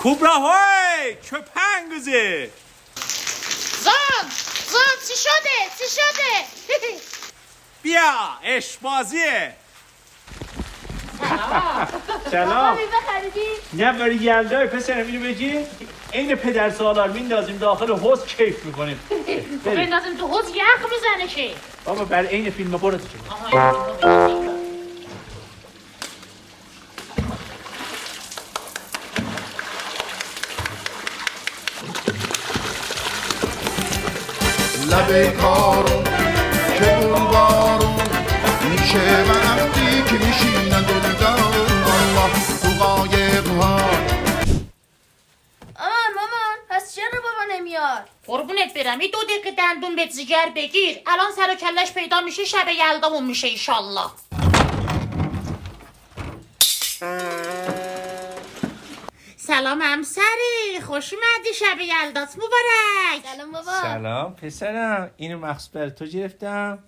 کبرا های köpengizی زان چی شده بیا اشبازیه. سلام. بخریدی؟ نه برای یلدای پسرم اینو بگی این پدر سالار میندازیم داخل حوض کیف میکنیم. بندازیم تو حوض یخ میزنه که بابا برای این فیلم برو تو چه لبه کارون که اون بارون میشه وقتی که میشینن دلدار الله تو قایق ها. مامان پس چرا بابا نمیاد؟ قربونت برم این 2 دقیقه دندون بهت جگر بگیر الان سر و کلش پیدا میشه شب یلدامون میشه ایشالله. سلام همسری خوش اومدی شب یلدات مبارک. سلام بابا. سلام پسرم اینو مخصوص بر تو گرفتم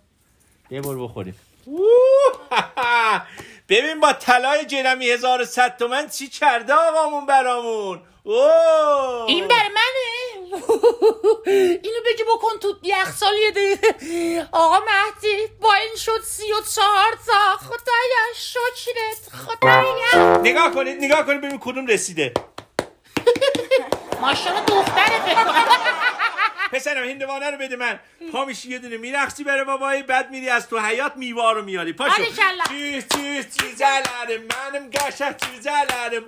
یه بار بخوریم. ببین با طلای جرمی 1100 تومن چی کرده آقامون برامون. این بر منه. اینو بگی بکن تو یخچال یه دقیقه. آقا مهدی با این شد 34 تا. خدایا شکرت خدایا. نگاه کنید ببین کدوم رسیده. ماشاءالله دختره بکنم. پسرم هندوانه رو بده من. پا میشی یه دونه میرخصی بره بابایی بعد میری از تو حیات میوه رو میاری. پاشو. چیزلرم منم گشت چیزلرم.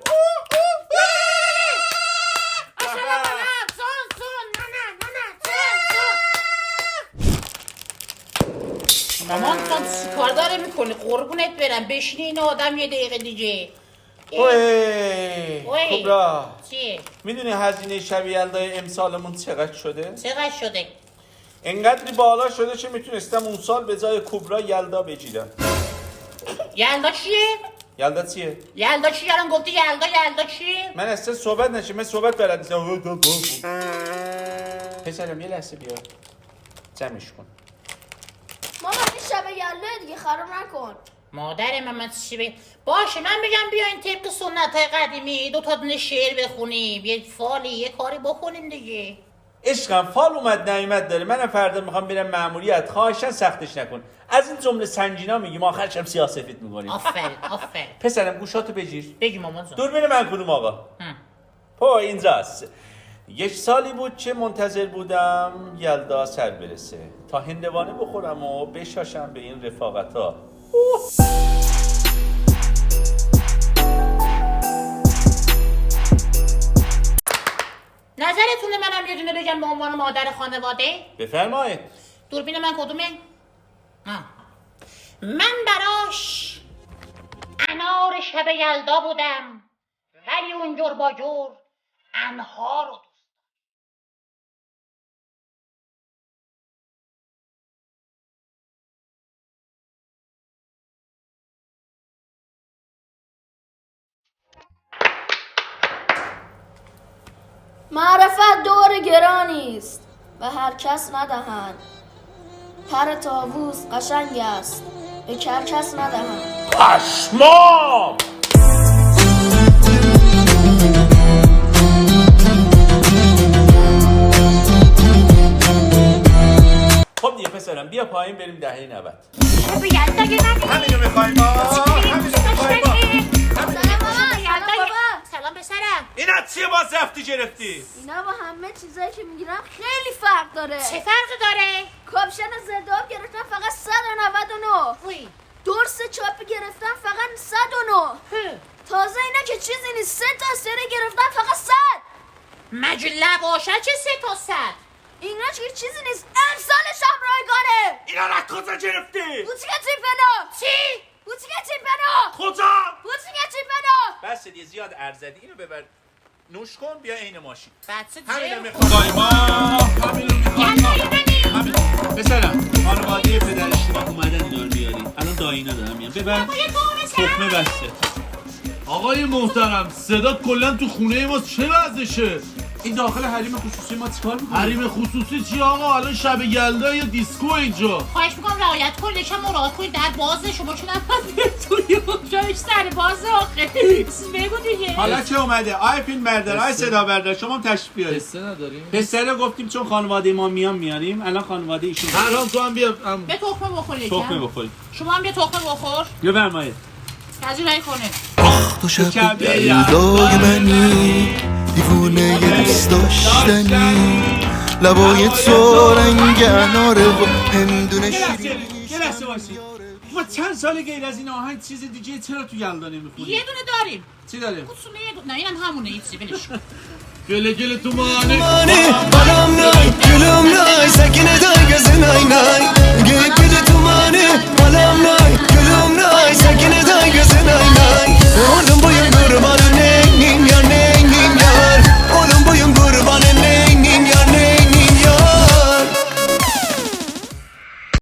مامان چی کار داره میکنی قربونت برم بشینی این آدم یه دقیقه دیگه. اوه کبرا چی؟ میدونی هزینه شب یلدای امسالمون چقدر شده؟ چقدر شده؟ انقدری بالا شده که میتونستم اون سال به جای کبرا یلدا بگیرم. یلدا چیه؟ یلدا چیه؟ یلدا چیه؟ الان گفتی یلدا چیه؟ من اصلا صحبت نشه من صحبت بلد نیستم. پسرم یه لحظه بیا جمعش کن. مامان این شب یلده دیگه خراب نکن. مادر من چی بگم؟ باشه من بگم بیاین طبق سنت های قدیمی 2 تا دونه شعر بخونیم یه فالی یه کاری بکنیم دیگه. عشقم فال اومد نعیمت داره. منم فردا میخوام برم ماموریت. خواهشاً سختش نکن. از این جمله سنجینا میگیم آخرش هم سیاه‌سفید میکنیم. آفرین پسرم گوشاتو بگیر. بگی مامان جان. دوربین من کدوم آقا؟ اینجاست. 1 سالی بود که منتظر بودم یلدا سر برسه تا هندوانه بخورم و بشاشم به این رفاقتا. نظرتونه منم یه دونه بگم به عنوان مادر خانواده؟ بفرمایید. دوربین من کدومه؟ من براش انار شب یلدا بودم ولی اون جور با جور انها رو دوست. معرفت دور گرانی است و هر کس ندهند. پر طاووس قشنگ است به کرکس ندهند. پشمام. خب دیگه پسرم بیا پایین بریم دهه 90. شب یلدا یه نگه همینو میخوایم ما. سلام پسرم. اینا چیه باز رفتی گرفتی؟ اینا با همه چیزایی که میگیرم خیلی فرق داره. چه فرقی داره؟ کاپشن زرداب گرفتم فقط 199. وی درس چاپی گرفتم فقط 109. تازه اینا که چیزی نیست 3 تا سری گرفتم فقط 100. مجله باشه چه 3 تا 100؟ اینا که چیزی نیست امسالش هم رایگانه. اینا را کجا گرفتی؟ بوتیک تیپنا. چی؟ بوتیک تیپنا. کجا؟ بوتیک تیپنا. بس دیگه زیاد ارزدی اینو ببر نوش کن بیا عین ماشین. بچه همینو میخوای ما. همینو میخوای. پسرم خانواده پدرش اومدن اینا رو بیاری. الان دایینا دارم میام. ببر. تخمه بسته. آقای محترم صدا کلا تو خونه ما چه وضعشه؟ این داخل حریم خصوصی ما چیکار می‌کنی؟ حریم خصوصی چی آقا؟ الان شب یلدا یا دیسکو اینجا. خواهش میکنم رعایت کنید، یکم مراعات کنید، در بازه، شما چون توی جایش سر بازه آخه. بگو دیگه. حالا چه اومده؟ آی فیلم بردار، آی صدا بردار، شما هم تشریف بیارید. قصه نداریم. پسره گفتیم چون خانواده ما میاریم، الان خانواده ایشون. حرام تو هم بیا. به تخمه بخور یکم. تخمه بخورید. شما هم بیا تخمه بخور. بفرمایید. پذیرایی کنه. تو شب یلدای منی دیوونه دوست داشتنی لبای تو رنگ اناره و هندونه یه شیرین لحظه وایسید. ما چند سال غیر از این آهنگ چیز دیگه چرا تو یلدا نمیخونیم؟ یه دونه داریم. چی داریم؟ قصونه یه دونه. نه اینم همونه، هیچی بلش کن. گله گله تو مانه Anam nay, gülüm nay, sakine day gözün ay nay. Gülüp